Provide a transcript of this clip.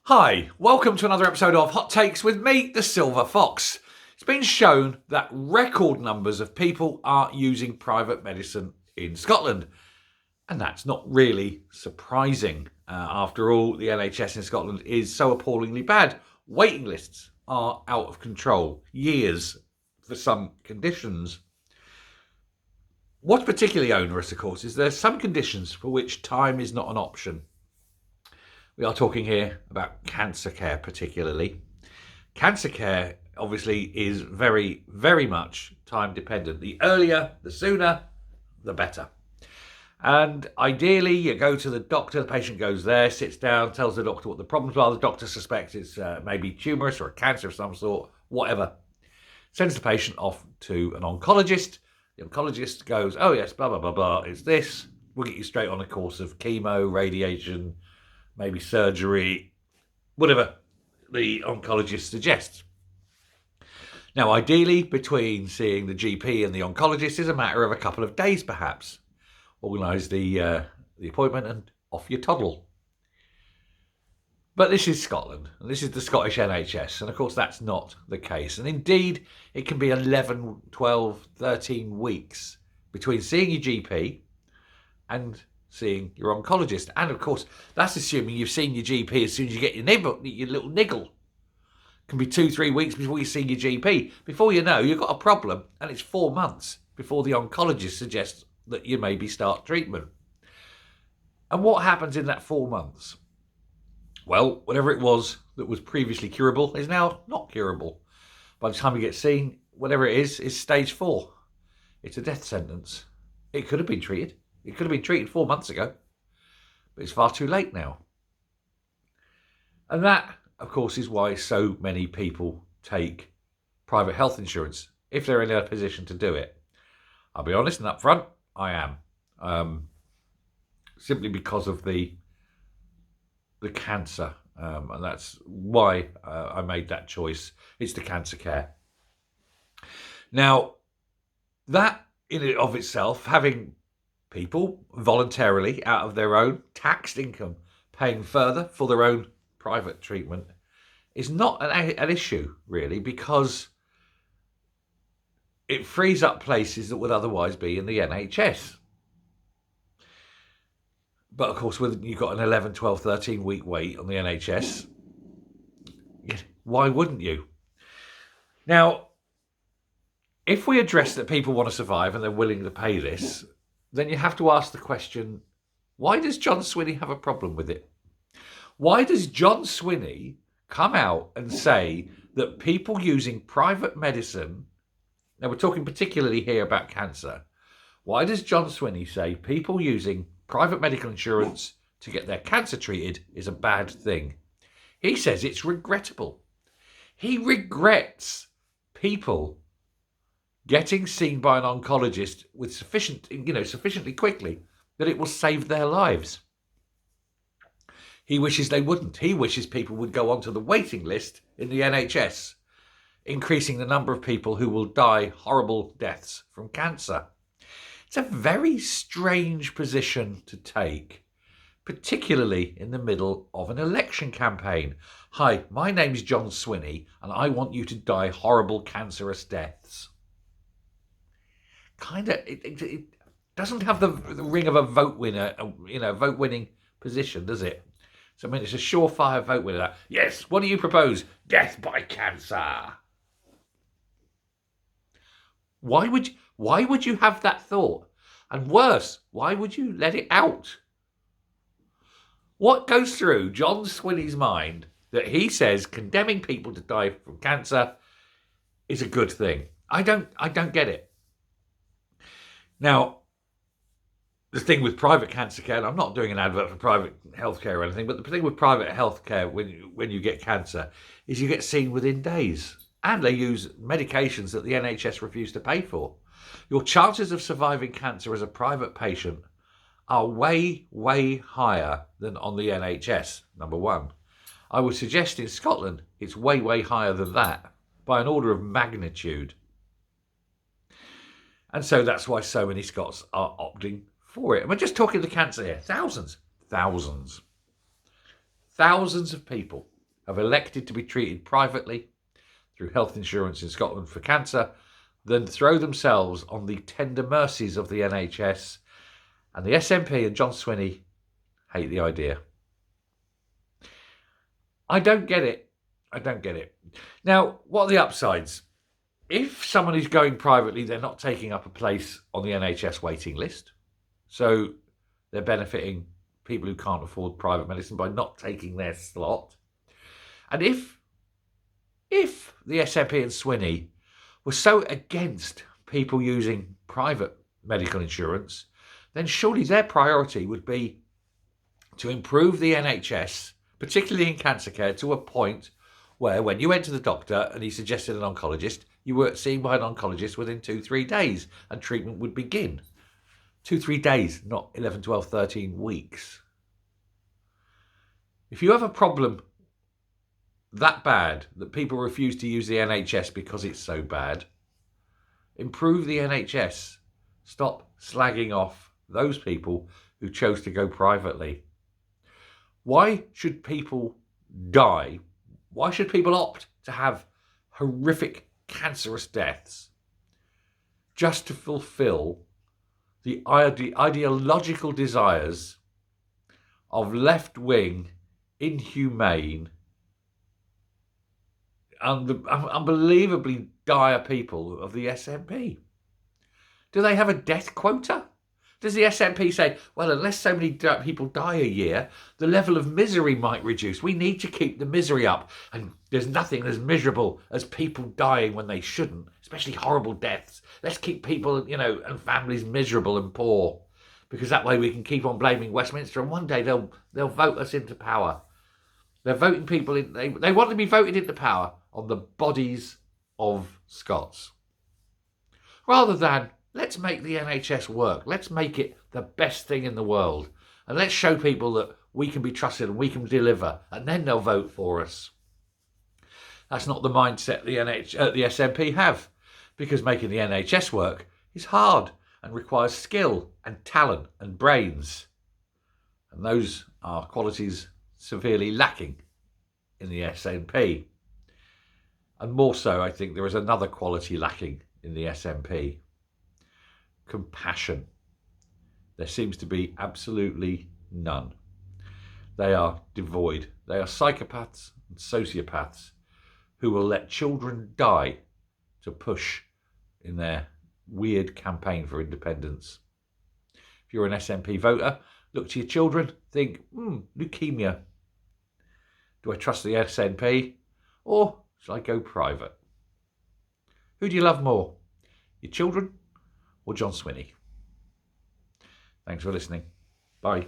Hi, welcome to another episode of Hot Takes with me, the Silver Fox. It's been shown that record numbers of people are using private medicine in Scotland. And that's not really surprising. After all, the NHS in Scotland is so appallingly bad. Waiting lists are out of control. Years for some conditions. What's particularly onerous, of course, is there's some conditions for which time is not an option. We are talking here about cancer care particularly. Cancer care obviously is very, very much time dependent. The earlier, the sooner, the better. And ideally, you go to the doctor, the patient goes there, sits down, tells the doctor what the problems are. The doctor suspects it's maybe tumorous or a cancer of some sort, whatever. Sends the patient off to an oncologist. The oncologist goes, oh yes, blah, blah, blah, blah, it's this. We'll get you straight on a course of chemo, radiation, maybe surgery, whatever the oncologist suggests. Now, ideally, between seeing the GP and the oncologist is a matter of a couple of days, perhaps. Organise the appointment and off you toddle. But this is Scotland, and this is the Scottish NHS, and of course that's not the case. And indeed, it can be 11, 12, 13 weeks between seeing your GP and seeing your oncologist. And of course, that's assuming you've seen your GP as soon as you get your little niggle. It can be 2-3 weeks before you see your GP. Before you know, you've got a problem, and it's 4 months before the oncologist suggests that you maybe start treatment. And what happens in that 4 months? Well, whatever it was that was previously curable is now not curable. By the time you get seen, whatever it is stage 4. It's a death sentence. It could have been treated. It could have been treated 4 months ago, but it's far too late now. And that, of course, is why so many people take private health insurance, if they're in a position to do it. I'll be honest and upfront, I am. Simply because of the cancer, and that's why I made that choice. It's the cancer care. Now, that in and of itself, having people voluntarily out of their own taxed income paying further for their own private treatment is not an issue, really, because it frees up places that would otherwise be in the NHS. But of course, when you've got an 11, 12, 13 week wait on the NHS, why wouldn't you? Now, if we address that people want to survive and they're willing to pay this, then you have to ask the question, why does John Swinney have a problem with it? Why does John Swinney come out and say that people using private medicine, now we're talking particularly here about cancer, why does John Swinney say people using private medical insurance to get their cancer treated is a bad thing? He says it's regrettable. He regrets people getting seen by an oncologist with sufficiently quickly that it will save their lives. He wishes they wouldn't. He wishes people would go onto the waiting list in the NHS, increasing the number of people who will die horrible deaths from cancer. It's a very strange position to take, particularly in the middle of an election campaign. Hi, my name's John Swinney, and I want you to die horrible cancerous deaths. It doesn't have the ring of a vote winner, vote winning position, does it? So, I mean, it's a surefire vote winner. Yes, what do you propose? Death by cancer. Why would you have that thought? And worse, why would you let it out? What goes through John Swinney's mind that he says condemning people to die from cancer is a good thing? I don't get it. Now, the thing with private cancer care, and I'm not doing an advert for private healthcare or anything, but the thing with private healthcare when you get cancer is you get seen within days. And they use medications that the NHS refuse to pay for. Your chances of surviving cancer as a private patient are way, way higher than on the NHS, number one. I would suggest in Scotland it's way, way higher than that by an order of magnitude. And so that's why so many Scots are opting for it. And we're just talking the cancer here. Thousands of people have elected to be treated privately through health insurance in Scotland for cancer than throw themselves on the tender mercies of the NHS, and the SNP and John Swinney hate the idea. I don't get it. Now, what are the upsides? If someone is going privately, they're not taking up a place on the NHS waiting list. So they're benefiting people who can't afford private medicine by not taking their slot. And if the SNP and Swinney were so against people using private medical insurance, then surely their priority would be to improve the NHS, particularly in cancer care, to a point where when you went to the doctor and he suggested an oncologist, you were seen by an oncologist within 2-3 days and treatment would begin. 2-3 days, not 11, 12, 13 weeks. If you have a problem that bad that people refuse to use the NHS because it's so bad, improve the NHS. Stop slagging off those people who chose to go privately. Why should people die? Why should people opt to have horrific cancerous deaths just to fulfill the ideological desires of left-wing, inhumane, unbelievably dire people of the SNP? Do they have a death quota? Does the SNP say, well, unless so many people die a year, the level of misery might reduce. We need to keep the misery up. And there's nothing as miserable as people dying when they shouldn't, especially horrible deaths. Let's keep people, and families miserable and poor, because that way we can keep on blaming Westminster, and one day they'll vote us into power. They're voting people in. They want to be voted into power on the bodies of Scots, rather than let's make the NHS work. Let's make it the best thing in the world. And let's show people that we can be trusted and we can deliver. And then they'll vote for us. That's not the mindset the SNP have. Because making the NHS work is hard and requires skill and talent and brains. And those are qualities severely lacking in the SNP. And more so, I think there is another quality lacking in the SNP. Compassion. There seems to be absolutely none. They are devoid. They are psychopaths and sociopaths who will let children die to push in their weird campaign for independence. If you're an SNP voter, look to your children, think, leukemia. Do I trust the SNP or shall I go private? Who do you love more, your children or John Swinney? Thanks for listening. Bye.